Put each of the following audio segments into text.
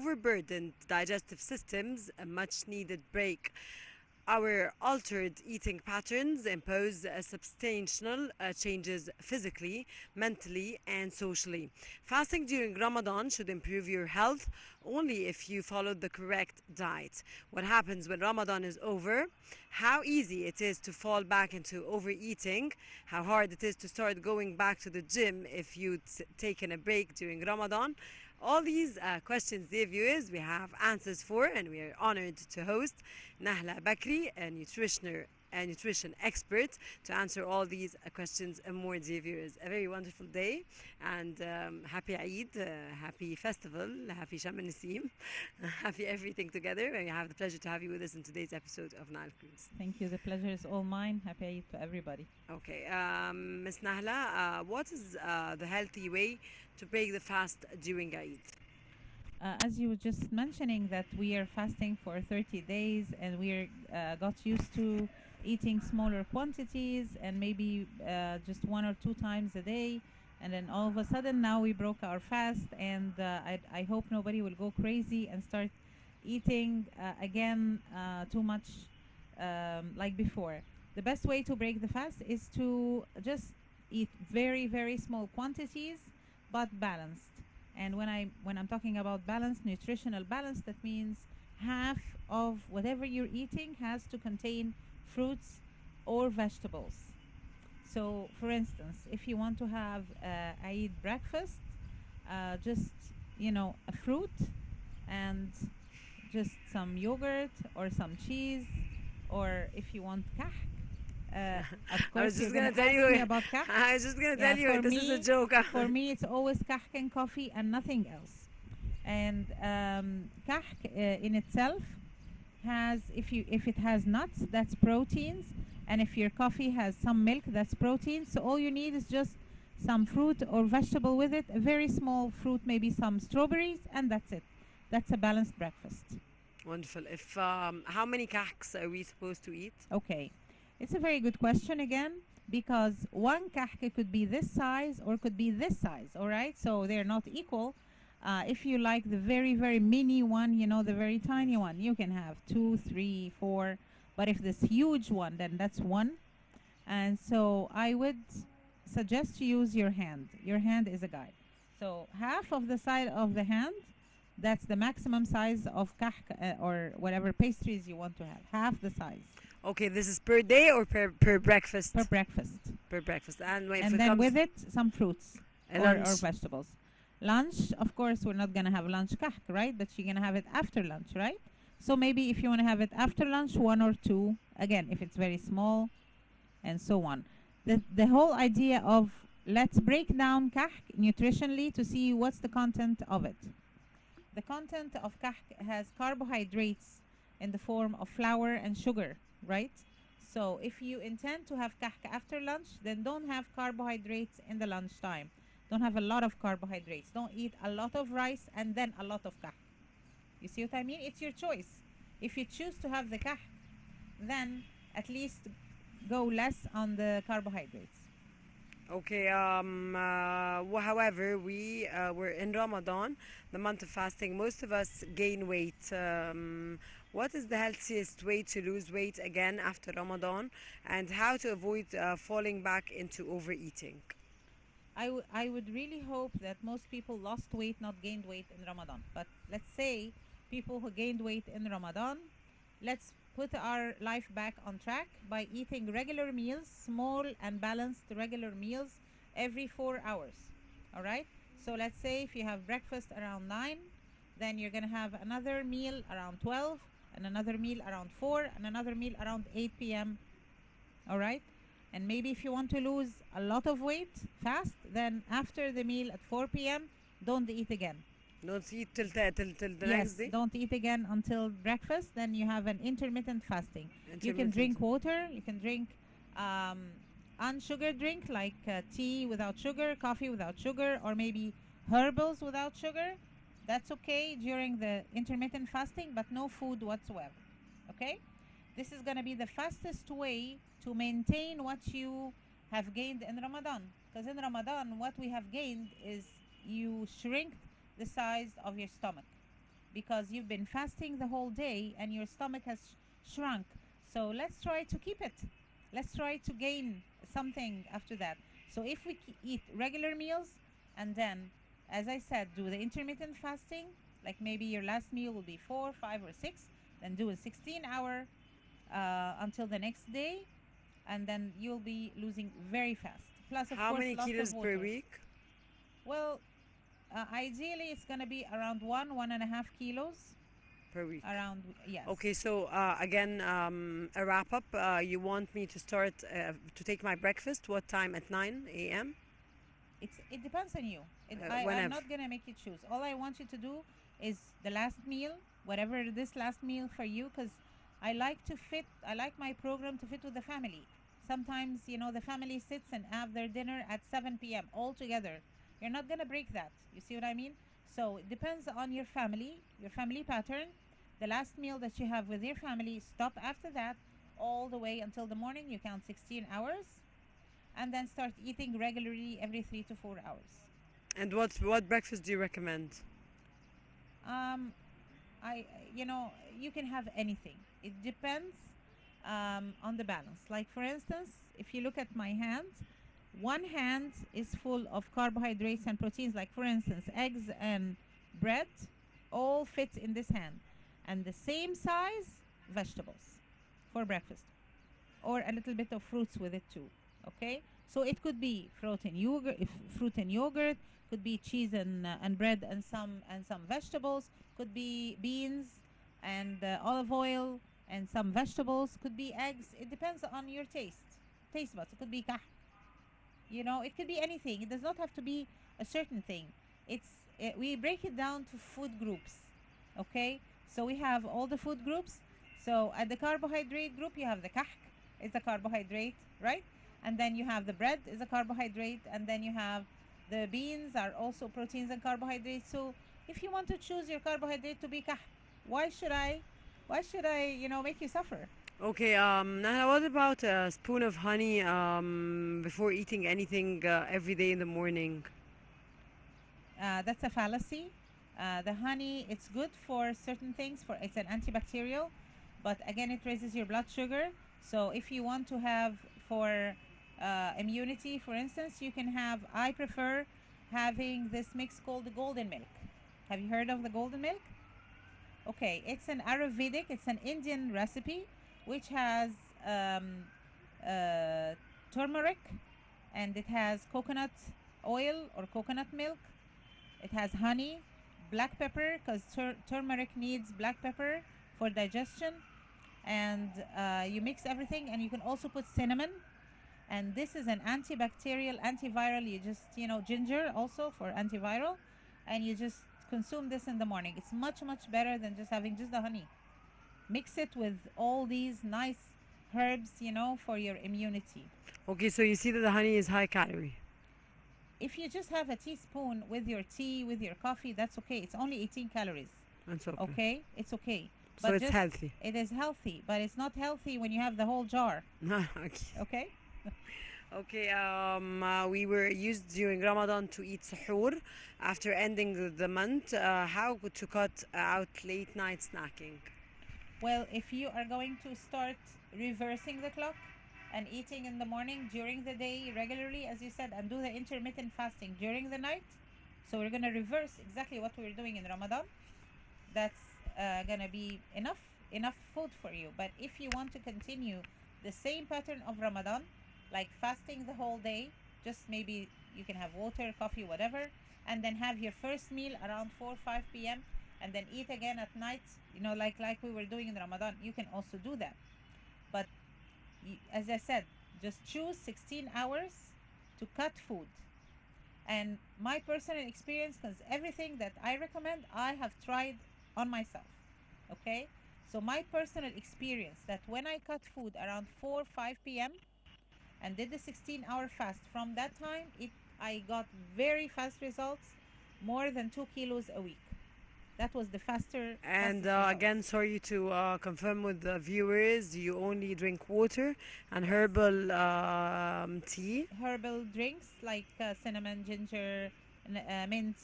overburdened digestive systems a much needed break. Our altered eating patterns impose substantial changes physically, mentally, and socially. Fasting during Ramadan should improve your health only if you follow the correct diet. What happens when Ramadan is over? How easy it is to fall back into overeating, how hard it is to start going back to the gym if you'd taken a break during Ramadan. All these questions, dear viewers, we have answers for, and we are honored to host Nahla Bakri, a nutrition expert, to answer all these questions and more, dear viewers. A very wonderful day, and happy Eid, happy festival, happy Sham Nasim, happy everything together. And we have the pleasure to have you with us in today's episode of Nile Cruise. Thank you. The pleasure is all mine. Happy Eid to everybody. Okay, Miss Nahla, what is the healthy way to break the fast during Eid? As you were just mentioning that we are fasting for 30 days and we are got used to eating smaller quantities and maybe just 1 or 2 times a day, and then all of a sudden now we broke our fast, and I hope nobody will go crazy and start eating again too much like before. The best way to break the fast is to just eat very very small quantities but balanced. And when I'm talking about balance, nutritional balance, that means half of whatever you're eating has to contain fruits or vegetables. So, for instance, if you want to have Eid breakfast, just a fruit and just some yogurt or some cheese, or if you want kahk, of I was course you're just gonna gonna tell ask me you. about kahk. I was just gonna Yeah, tell you this is a joke. for me, it's always kahk and coffee and nothing else. And kahk in itself has, if it has nuts, that's proteins, and if your coffee has some milk, that's protein. So all you need is just some fruit or vegetable with it, a very small fruit, maybe some strawberries, and that's it. That's a balanced breakfast. Wonderful. If how many kahks are we supposed to eat? Okay, it's a very good question again, because one kahk could be this size or could be this size. All right, so they're not equal. If you like the very very mini one, the very tiny one, you can have two, three, four. But if this huge one, then that's one. And so I would suggest to use your hand. Your hand is a guide. So half of the side of the hand, that's the maximum size of kahk or whatever pastries you want to have. Half the size Okay, this is per day or per breakfast? per breakfast. Per breakfast. And if And it then comes with it, some fruits a or lunch. vegetables. Lunch, of course, we're not going to have lunch kahk, right? But you're going to have it after lunch, right? So maybe if you want to have it after lunch, one or two, again, if it's very small, and so on. The whole idea of let's break down kahk nutritionally to see what's the content of it. The content of kahk has carbohydrates in the form of flour and sugar, right? So if you intend to have kahk after lunch, then don't have carbohydrates in the lunchtime. Don't have a lot of carbohydrates. Don't eat a lot of rice and then a lot of kahk. You see what I mean? It's your choice. If you choose to have the kahk, then at least go less on the carbohydrates. Okay. However, we were in Ramadan, the month of fasting. Most of us gain weight. What is the healthiest way to lose weight again after Ramadan, and how to avoid falling back into overeating? I would really hope that most people lost weight, not gained weight in Ramadan. But let's say people who gained weight in Ramadan, let's put our life back on track by eating regular meals, small and balanced regular meals every 4 hours. All right? So let's say if you have breakfast around 9, then you're going to have another meal around 12, and another meal around 4, and another meal around 8 p.m. All right? And maybe if you want to lose a lot of weight fast, then after the meal at 4 p.m., don't eat again. Don't eat till the Yes, next day. don't eat again until breakfast. Then you have an intermittent fasting. You can Intermittent. drink water. You can drink unsugared drink like tea without sugar, coffee without sugar, or maybe herbals without sugar. That's okay during the intermittent fasting, but no food whatsoever. Okay? This is going to be the fastest way to maintain what you have gained in Ramadan. Because in Ramadan, what we have gained is you shrink the size of your stomach. because you've been fasting the whole day and your stomach has shrunk. So let's try to keep it. Let's try to gain something after that. So if we eat regular meals and then, as I said, do the intermittent fasting, like maybe your last meal will be 4, 5, or 6, then do a 16-hour until the next day, and then you'll be losing very fast. Plus, of How course, many lots of kilos per water. week? Well, ideally, it's going to be around 1.5 kilos. Per week. Around, yes. Okay, so again, a wrap up. You want me to start to take my breakfast? What time? At 9 a.m.? It depends on you. I'm Whenever. not going to make you choose. All I want you to do is the last meal, whatever this last meal for you, because I like my program to fit with the family. Sometimes, the family sits and have their dinner at 7 p.m. all together. You're not going to break that. You see what I mean? So it depends on your family pattern. The last meal that you have with your family, stop after that all the way until the morning. You count 16 hours and then start eating regularly every 3 to 4 hours. And what breakfast do you recommend? Um, you can have anything. It depends on the balance. Like, for instance, if you look at my hand, one hand is full of carbohydrates and proteins, like, for instance, eggs and bread, all fit in this hand. And the same size vegetables for breakfast, or a little bit of fruits with it too. Okay, so it could be fruit and yogurt, could be cheese and bread and some vegetables, could be beans and olive oil and some vegetables, could be eggs. It depends on your taste buds. It could be it could be anything. It does not have to be a certain thing. We break it down to food groups. Okay, so we have all the food groups. So at the carbohydrate group, you have the kahk, it's a carbohydrate, right? And then you have the bread is a carbohydrate, and then you have the beans are also proteins and carbohydrates. So if you want to choose your carbohydrate to be kahk, why should I make you suffer? Okay, Nahla, what about a spoon of honey before eating anything every day in the morning? That's a fallacy. The honey, it's good for certain things. It's an antibacterial, but again, it raises your blood sugar. So if you want to have for immunity, for instance, you can have. I prefer having this mix called the golden milk. Have you heard of the golden milk? Okay, it's an Ayurvedic. It's an Indian recipe, which has um, uh, turmeric, and it has coconut oil or coconut milk. It has honey, black pepper, because turmeric needs black pepper for digestion. And you mix everything, and you can also put cinnamon. And this is an antibacterial, antiviral. You just, ginger also for antiviral. And you just consume this in the morning. It's much, much better than just having just the honey. Mix it with all these nice herbs, for your immunity. Okay, so you see that the honey is high calorie. If you just have a teaspoon with your tea, with your coffee, that's okay. It's only 18 calories. That's okay. Okay? It's okay. So But it's healthy. it is healthy, but it's not healthy when you have the whole jar. Okay. Okay? Okay, we were used during Ramadan to eat suhoor after ending the month. How to cut out late night snacking? Well, if you are going to start reversing the clock and eating in the morning during the day regularly, as you said, and do the intermittent fasting during the night, so we're going to reverse exactly what we were doing in Ramadan. That's going to be enough food for you. But if you want to continue the same pattern of Ramadan, like fasting the whole day, just maybe you can have water, coffee, whatever, and then have your first meal around 4 5 p.m. and then eat again at night, like we were doing in Ramadan. You can also do that. But as I said, just choose 16 hours to cut food. And my personal experience, because everything that I recommend, I have tried on myself. Okay? So my personal experience that when I cut food around 4 5 p.m. and did the 16-hour fast, from that time I got very fast results, more than 2 kilos a week. That was the And fastest results. again, sorry to confirm with the viewers, you only drink water and herbal tea. Herbal drinks like cinnamon, ginger, mint,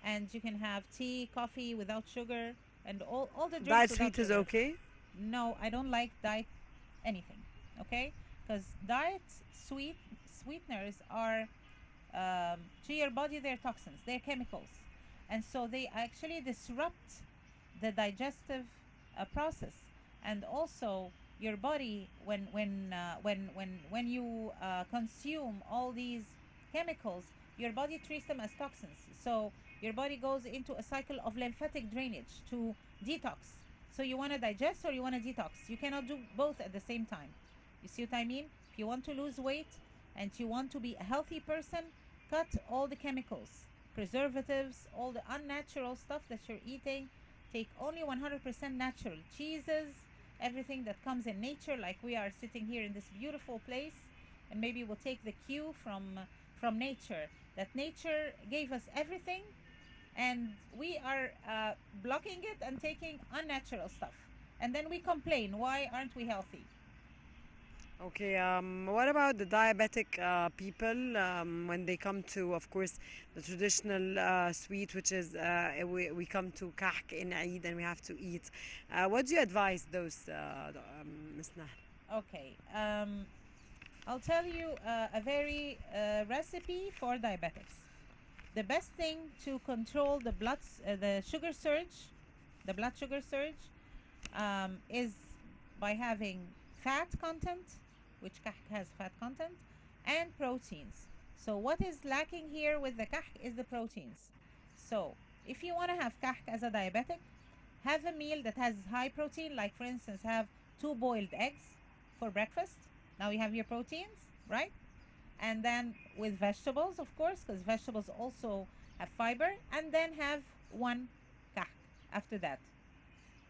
and you can have tea, coffee without sugar. and all the drinks Diet without sweet is sugar. okay. No, I don't like diet anything. Okay, because diet sweet sweeteners are to your body, they're toxins, they're chemicals, and so they actually disrupt the digestive process, and also your body when you consume all these chemicals, your body treats them as toxins. So your body goes into a cycle of lymphatic drainage to detox. So you want to digest or you want to detox. You cannot do both at the same time. You see what I mean? If you want to lose weight and you want to be a healthy person, cut all the chemicals, preservatives, all the unnatural stuff that you're eating. Take only 100% natural cheeses, everything that comes in nature, like we are sitting here in this beautiful place, and maybe we'll take the cue from nature. That nature gave us everything, and we are blocking it and taking unnatural stuff. And then we complain, why aren't we healthy? Okay, what about the diabetic people when they come to, of course, the traditional sweet, which is we come to kahk in Eid and we have to eat. What do you advise those, Ms. Nahl? Okay, I'll tell you a very recipe for diabetics. The best thing to control the sugar surge, the blood sugar surge, is by having fat content, which kahk has fat content, and proteins. So what is lacking here with the kahk is the proteins. So if you want to have kahk as a diabetic, have a meal that has high protein, like for instance, have 2 boiled eggs for breakfast. Now you have your proteins, right? And then with vegetables, of course, because vegetables also have fiber, and then have one kahk after that.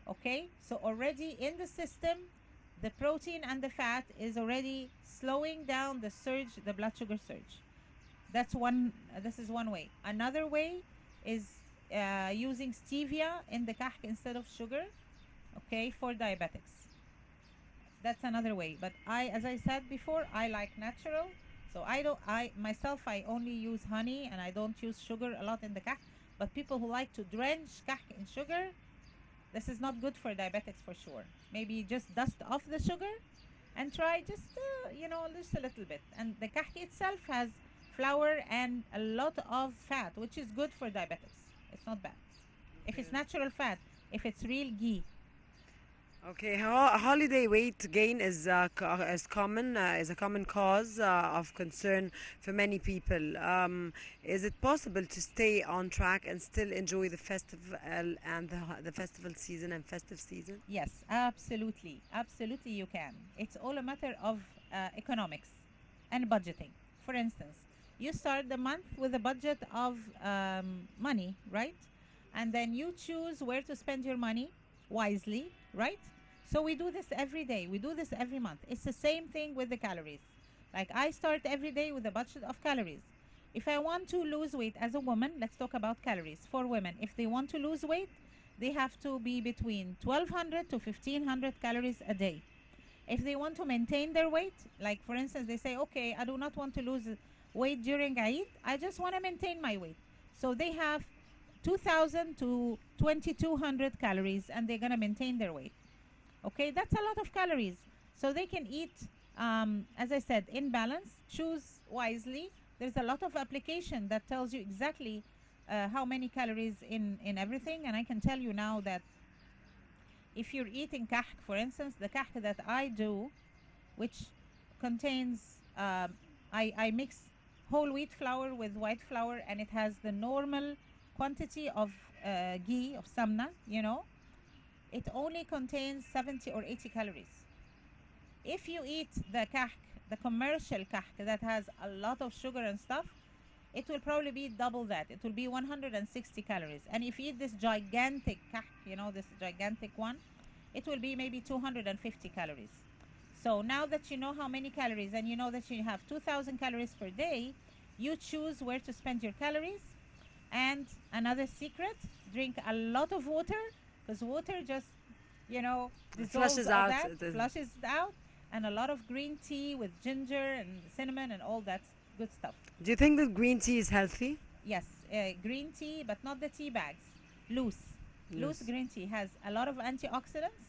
Okay, so already in the system, the protein and the fat is already slowing down the surge, the blood sugar surge. That's one. This is one way. Another way is using stevia in the kahk instead of sugar. Okay, for diabetics. That's another way. But as I said before, I like natural. So I don't. I myself, I only use honey, and I don't use sugar a lot in the kahk. But people who like to drench kahk in sugar, this is not good for diabetics for sure. Maybe just dust off the sugar and try just just a little bit. And the kahk itself has flour and a lot of fat, which is good for diabetics. It's not bad if it's natural fat. If it's real ghee. Okay, holiday weight gain is common is a common cause of concern for many people. Is it possible to stay on track and still enjoy the festival and the festival season and festive season? Yes, absolutely, absolutely you can. It's all a matter of economics and budgeting. For instance, you start the month with a budget of money, right? And then you choose where to spend your money wisely, right? So we do this every day. We do this every month. It's the same thing with the calories. Like I start every day with a budget of calories. If I want to lose weight as a woman, let's talk about calories. For women, if they want to lose weight, they have to be between 1200 to 1500 calories a day. If they want to maintain their weight, like for instance, they say, okay, I do not want to lose weight during Eid, I just want to maintain my weight. So they have 2000 to 2200 calories and they're going to maintain their weight. Okay, that's a lot of calories. So they can eat, as I said, in balance, choose wisely. There's a lot of application that tells you exactly how many calories in everything. And I can tell you now that if you're eating kahk, for instance, the kahk that I do, which contains, I mix whole wheat flour with white flour, and it has the normal quantity of ghee, of samna, it only contains 70 or 80 calories. If you eat the kahk, the commercial kahk that has a lot of sugar and stuff, it will probably be double that. It will be 160 calories. And if you eat this gigantic kahk, this gigantic one, it will be maybe 250 calories. So now that you know how many calories and you know that you have 2000 calories per day, you choose where to spend your calories. And another secret, drink a lot of water, because water just, It dissolves flushes all out. that, flushes it out, and a lot of green tea with ginger and cinnamon and all that good stuff. Do you think that green tea is healthy? Yes, green tea, but not the tea bags, loose. Loose Yes. green tea has a lot of antioxidants,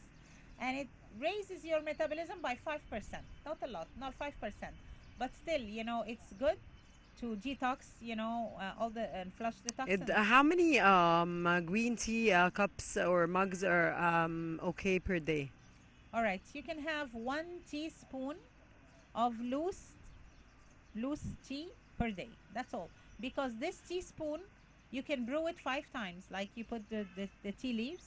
and it raises your metabolism by 5%. Not a lot, not 5%, but still, it's good to detox, all the and flush the toxins. How many green tea cups or mugs are okay per day? All right, you can have 1 teaspoon of loose tea per day. That's all. Because this teaspoon, you can brew it 5 times. Like you put the tea leaves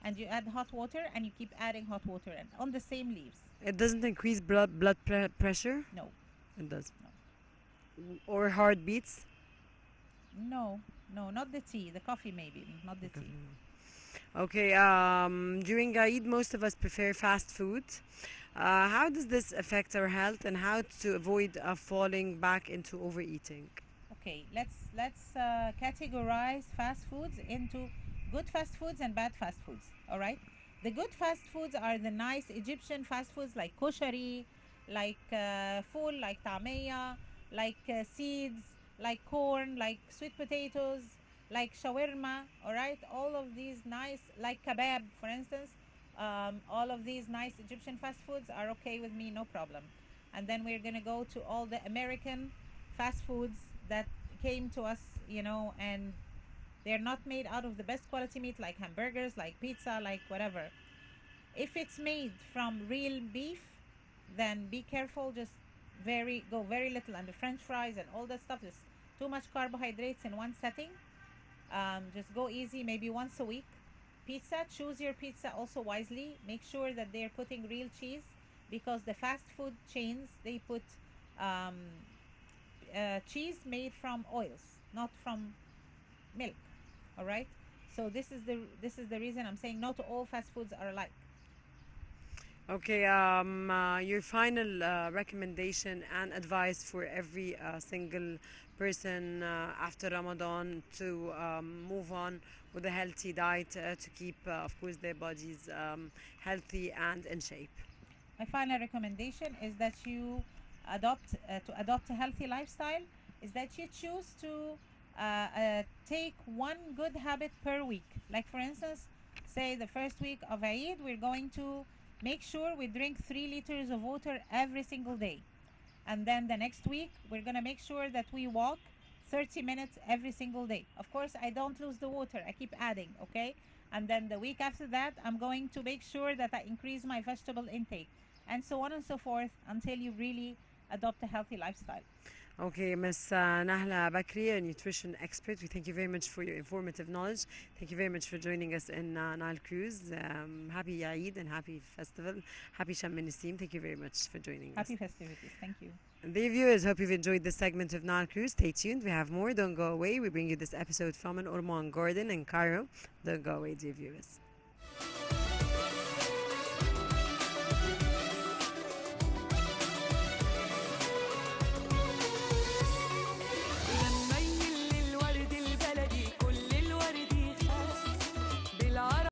and you add hot water and you keep adding hot water and on the same leaves. It doesn't increase pressure. No, It does. no, Or heartbeats. no, no, not the tea. The coffee, maybe, not the tea. Okay. During Eid, most of us prefer fast food. How does this affect our health, and how to avoid falling back into overeating? Okay, let's categorize fast foods into good fast foods and bad fast foods. All right, the good fast foods are the nice Egyptian fast foods like koshari, like ful, like tameya, like seeds, like corn, like sweet potatoes, like shawarma. All right, all of these nice, like kebab, for instance. All of these nice Egyptian fast foods are okay with me, no problem. And then we're gonna go to all the American fast foods that came to us, and they're not made out of the best quality meat like hamburgers, like pizza, like whatever. If it's made from real beef, then be careful. Just go very little. And the French fries and all that stuff is too much carbohydrates in one setting. Just go easy, maybe once a week. Pizza, choose your pizza also wisely. Make sure that they're putting real cheese because the fast food chains they put um, cheese made from oils, not from milk. All right. So this is the reason I'm saying no to all fast foods are alike. Okay. Your final recommendation and advice for every single person after Ramadan to move on with a healthy diet to keep, of course, their bodies healthy and in shape. My final recommendation is that you adopt a healthy lifestyle. Is that you choose to take one good habit per week. Like for instance, say the first week of Eid, we're going to make sure we drink 3 liters of water every single day. And then the next week, we're going to make sure that we walk 30 minutes every single day. Of course, I don't lose the water, I keep adding, okay? And then the week after that, I'm going to make sure that I increase my vegetable intake, and so on and so forth until you really adopt a healthy lifestyle. Okay, Miss Nahla Bakri, a nutrition expert, we thank you very much for your informative knowledge. Thank you very much for joining us in Nile Cruise. Happy Eid and happy festival. Happy Sham Nassim. Thank you very much for joining us. Happy festivities. Thank you. And dear viewers, hope you've enjoyed this segment of Nile Cruise. Stay tuned. We have more. Don't go away. We bring you this episode from an Ormond Garden in Cairo. Don't go away, dear viewers.